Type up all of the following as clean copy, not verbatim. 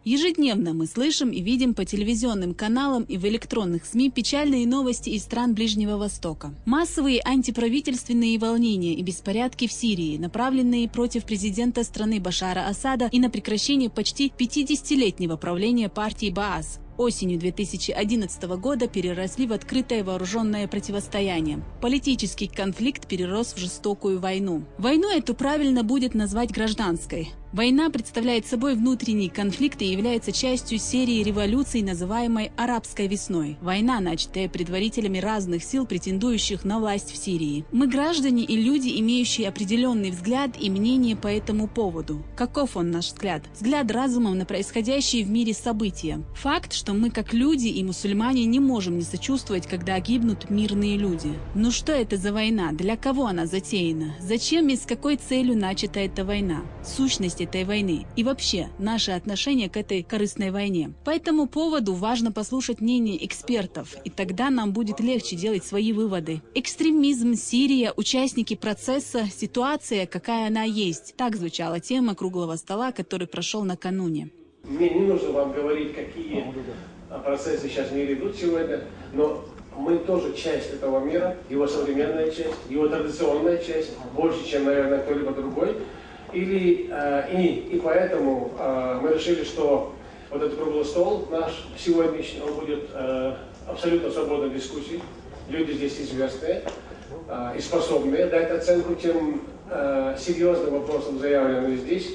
Ежедневно мы слышим и видим по телевизионным каналам и в электронных СМИ печальные новости из стран Ближнего Востока. Массовые антиправительственные волнения и беспорядки в Сирии, направленные против президента страны Башара Асада и на прекращение почти 50-летнего правления партии Баас, осенью 2011 года переросли в открытое вооруженное противостояние. Политический конфликт перерос в жестокую войну. Войну эту правильно будет назвать гражданской. Война представляет собой внутренний конфликт и является частью серии революций, называемой «Арабской весной». Война, начатая предводителями разных сил, претендующих на власть в Сирии. Мы граждане и люди, имеющие определенный взгляд и мнение по этому поводу. Каков он, наш взгляд? Взгляд разумом на происходящие в мире события. Факт, что мы, как люди и мусульмане, не можем не сочувствовать, когда гибнут мирные люди. Но что это за война? Для кого она затеяна? Зачем и с какой целью начата эта война? Сущность этой войны и вообще наше отношение к этой корыстной войне. По этому поводу важно послушать мнение экспертов, и тогда нам будет легче делать свои выводы. Экстремизм, Сирия, участники процесса, ситуация, какая она есть. Так звучала тема круглого стола, который прошел накануне. Мне не нужно вам говорить, какие процессы сейчас в мире идут сегодня, но мы тоже часть этого мира, его современная часть, его традиционная часть, больше, чем, наверное, кто-либо другой. И поэтому мы решили, что вот этот круглый стол наш сегодняшний, он будет абсолютно свободной дискуссией. Люди здесь известные и способные дать оценку тем серьезным вопросам, заявленным здесь.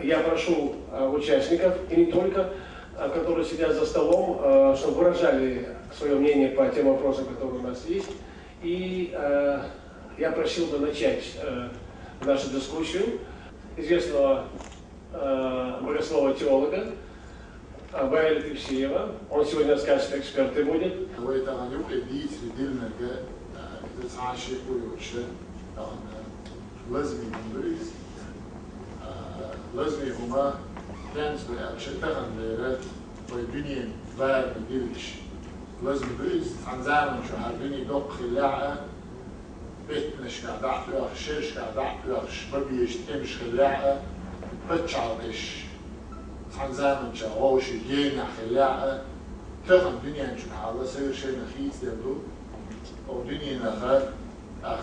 Я прошу участников, и не только, которые сидят за столом, чтобы выражали свое мнение по тем вопросам, которые у нас есть. И я просил бы начать нашу дискуссию известного богослова-теолога Баэля Тепсиева. Он сегодня расскажет, эксперты будет. لازمي هما كانت بأشتغل ليرات ويبني بار بديلش لازم بيز عن زمان شو هبني دق خلاعة بيت نشكا دعوة شرشكا دعوة شبابيش تمش خلاعة بتشعرش عن زمان شو هوش جينا خلاعة تغن دنيا نشوف على سير شيء نخيس دلو أو دنيا نخر أخ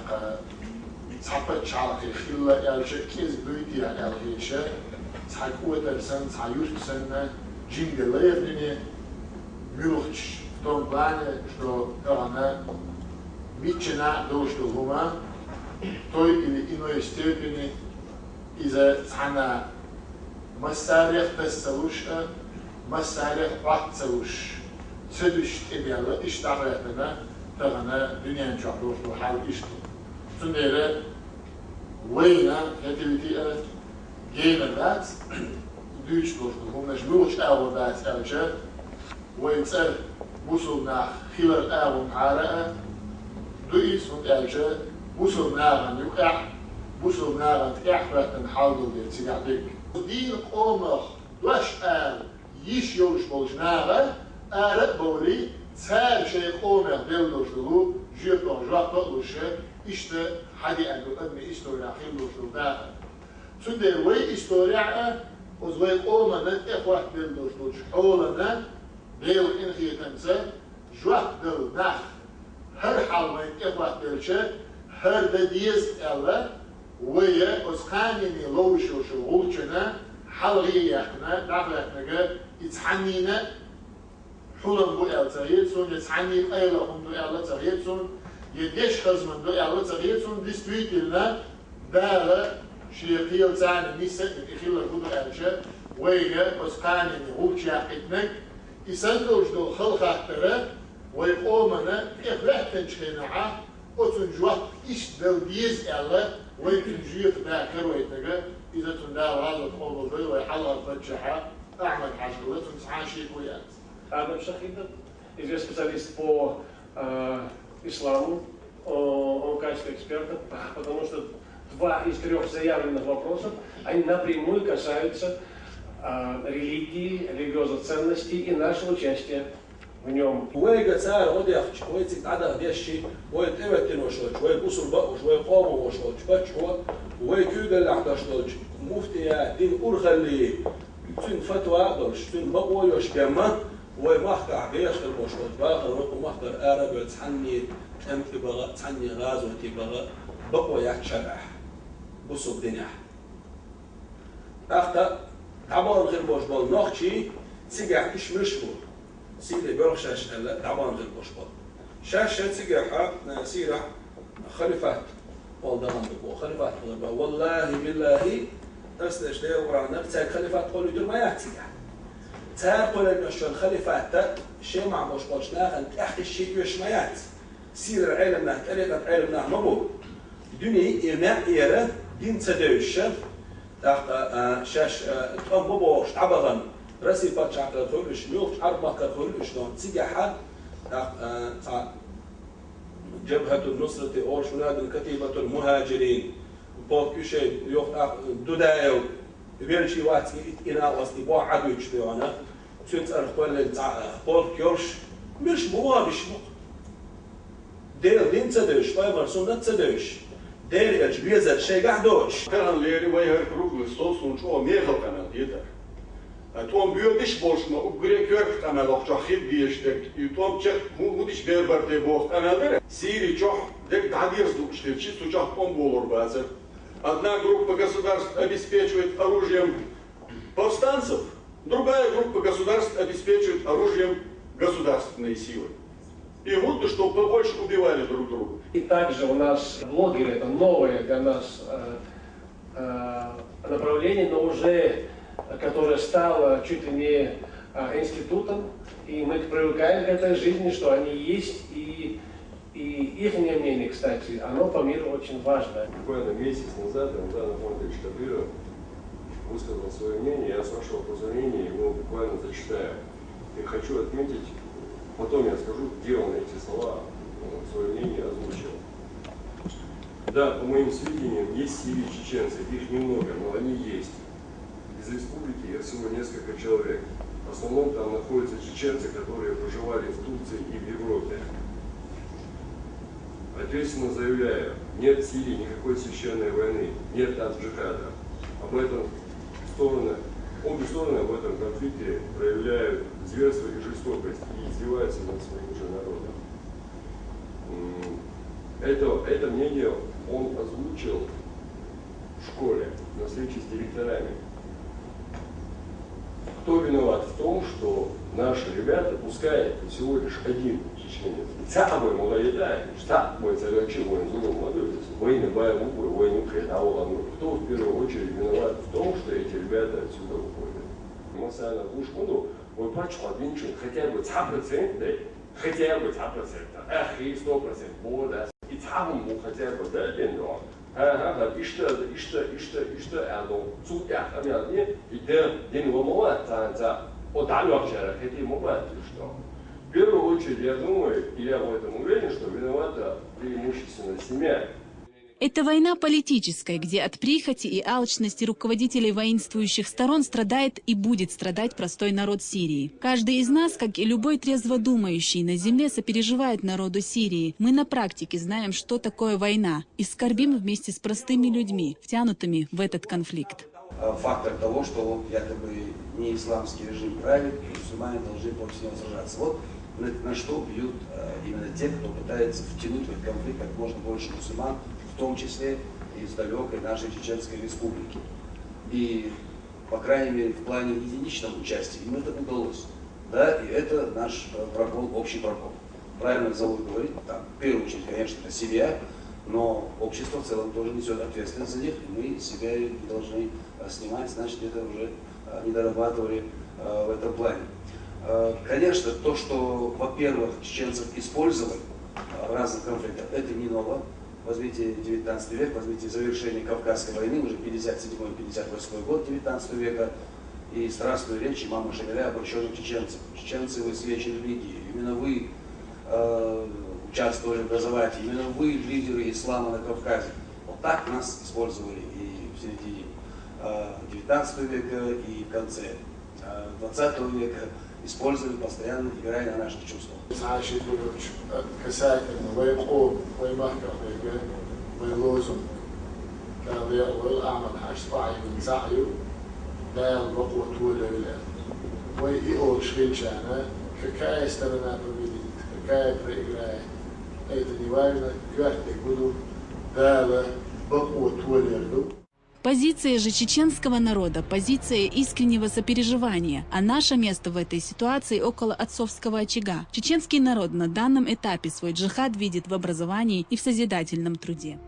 صحبت شعرك خلا يالش كيز بيتي على الهيشة صحكوة درسن صحيوش سنة جين دلير دنيا ملوخش فتون بلانة شو أنا ميتشنا دوش دهما توي إلي إنو يستيقني إذا صحنا مساريخ تسلوش مساريخ وقت سلوش سدوش تبيالة اشتغلتنا تغنى دنيا نشعروش وحال اشتغل تنديره وينا هتلتي جينا بات دوش دوشتو هم نجموش أول بات أوجه ويتسأل وصل ناخ خلال أول عارقة دويس من أوجه وصل ناغن يقع وصل ناغن تقع نحاولوا لتسيقعدك دين قومخ دوش يش يوش بولش ناغن أرق بولي سار شيء قومخ دلوش دلو جيبتون جواب بطلوشه İşte hadi anlatın istoriya hilloşlu da. Çünkü ve istoriya o zaman olmadan ekvah bildoşlu olana değil inhiyetense juat del nah her halmen ekvah bilçe her de diyez ella ve oskanini loşuşu ulçuna halgiyakna dağlatnaga ithanina حلم بو التغييرسون يتعني أيلا هم دو ألا تغييرسون يديش خزمن دو ألا تغييرسون ديستويت لنا دالا شيقيل تاني نيسا يخيل الهدو ألشا ويجا أسقاني نغوش يحيتنك يسندوش دو خلق أحترا ويقومنا إخلاح تنشخينعا وتنجوات إيش دل ديز ألا ويتنجيق داكر ويتنجا إذا تنداو هذا القوم الضي ويحلق فتشحا أعمل حاجة تنسعاشي كويات Адам Шахидов, известный специалист по исламу, он в качестве эксперта, потому что 2 из 3 заявленных вопросов, они напрямую касаются религии, религиозных ценностей и нашего участия в нем. ويجا سعر غادي أخش ويتك عدا ديشي ويتقبل وشوش ويبصر بقى ويقام وشوش بتشوا ويكيد اللي عندش دوج مفتي دين أرخلي تون فتوى دولش تون بقوا يوش بيما ومحكا بيش المشروط باخر وقو محكا آرب تحني تمت بغا تحني غاز وتي بغا بقوا ياك شرح بصوب دنيا أختا تعبان غير باش بال ناخشي سيجح إش مشبو سيدي بيرخ شاش هلا تعبان غير باش بال شاشة سيجح سيرة خليفات والدران بقوا خليفات والله بالله ترسلش ليه ورانا بتاع خليفات قولوا يدير ما يحتيها تاقول إنه شو الخليفات شيء مع باش بالش ناخن تحت الشيء يش ما يحت سير العلم نه تريقة علم نه مبو دنيا إيرنا إيرة دين تدوش تحت شاش تقوم بابا عبغن راسي باتش عقل خلوش ميوش عرب ما كخلوش دون تيجي تحت جبهة النصرة أو شو هذا كتيبة المهاجرين بوكيش يوخ دودايو بيرشي واتي إنا وصلي بوا عدو يشتيوانا تونت أرخوال بوكيوش مش بوا بيشبق دير دين تدوش فايمر سنة تدوش دير الجبيزة شيء قاعدوش كان ليري ويهر كروغل ستوسونش أو ميخل كمان ديتر توم بيودش بولشنا وغري كيرك كمان لوخشا خيب بيشتك يتوم تشك مودش بير برتي بوخ كمان بير سيري чох дек дадирс душти чисто чох помболор базер. Одна группа государств обеспечивает оружием повстанцев, другая группа государств обеспечивает оружием государственные силы. И вот чтобы побольше убивали друг друга. И также у нас блогеры, это новое для нас направление, но уже которое стало чуть ли не институтом, и мы привыкаем к этой жизни, что они есть, и их мнение, кстати, оно по миру очень важно. Буквально месяц назад Рамзан Ахматович Кадыров высказал свое мнение, я с вашего позволения его буквально зачитаю. И хочу отметить, потом я скажу, где он эти слова, свое мнение озвучил. Да, по моим сведениям, есть в Сирии чеченцы, их немного, но они есть. Из республики их всего несколько человек. В основном там находятся чеченцы, которые проживали в Турции и в Европе. Ответственно заявляю, нет в Сирии никакой священной войны, нет там джихада. Об этом обе стороны об этом конфликте проявляют зверство и жестокость и издеваются над своим же народом. Это мнение он озвучил в школе на встрече с директорами. Кто виноват в том, что наши ребята, пускай всего лишь один чеченец, самый молодой, штат мой царячий воин, молодой, воины боевой, воины кто в первую очередь виноват в том, что эти ребята отсюда уходят? Эмоционально гушкуну, ой, пачку отвинчу, хотя бы 100%, да? Хотя бы 100%, ахи 100%, бода, и там хотя бы, да, бендо. İşte Erdoğan, Türkiye hamiyatı, işte deniyor muhatta, o dalga şereketi muhatta işte. В первую очередь, я думаю, и я в этом уверен, что виновата преимущественно семья. Это война политическая, где от прихоти и алчности руководителей воинствующих сторон страдает и будет страдать простой народ Сирии. Каждый из нас, как и любой трезво думающий на земле, сопереживает народу Сирии. Мы на практике знаем, что такое война, и скорбим вместе с простыми людьми, втянутыми в этот конфликт. Фактор того, что якобы не исламский режим правит, и мусульмане должны против него сражаться. Вот на что бьют именно те, кто пытается втянуть в этот конфликт как можно больше мусульман, в том числе из далекой нашей Чеченской республики. И, по крайней мере, в плане единичного участия им это удалось. Да, и это наш прокол, общий прокол. Правильно Завод говорит, там, в первую очередь, конечно, это семья, но общество в целом тоже несет ответственность за них, и мы себя не должны снимать, значит, это уже не дорабатывали в этом плане. Конечно, то, что, во-первых, чеченцев использовали в разных конфликтах, это не ново. Возьмите 19 век, возьмите завершение Кавказской войны, уже 57-58 год 19 века, и страстную речь имама Шамиля, обращенных чеченцев. Чеченцы, вы свечи религии, именно вы участвовали в образовании, именно вы лидеры ислама на Кавказе. Вот так нас использовали и в середине 19 века, и в конце 20 века. Использовали постоянно, играя на наших чувствах. كساكن ويقوم ويمهكر ويلوزم كان يقول أعمل حاج صاعي من سعيه دال بقوة ولا ولا ويقول شغلشانا كاي استرنا بمدينة كاي بريغراي أي تديواجنا كيوحدك بدو دال بقوة ولا. Позиция же чеченского народа – позиция искреннего сопереживания, а наше место в этой ситуации около отцовского очага. Чеченский народ на данном этапе свой джихад видит в образовании и в созидательном труде.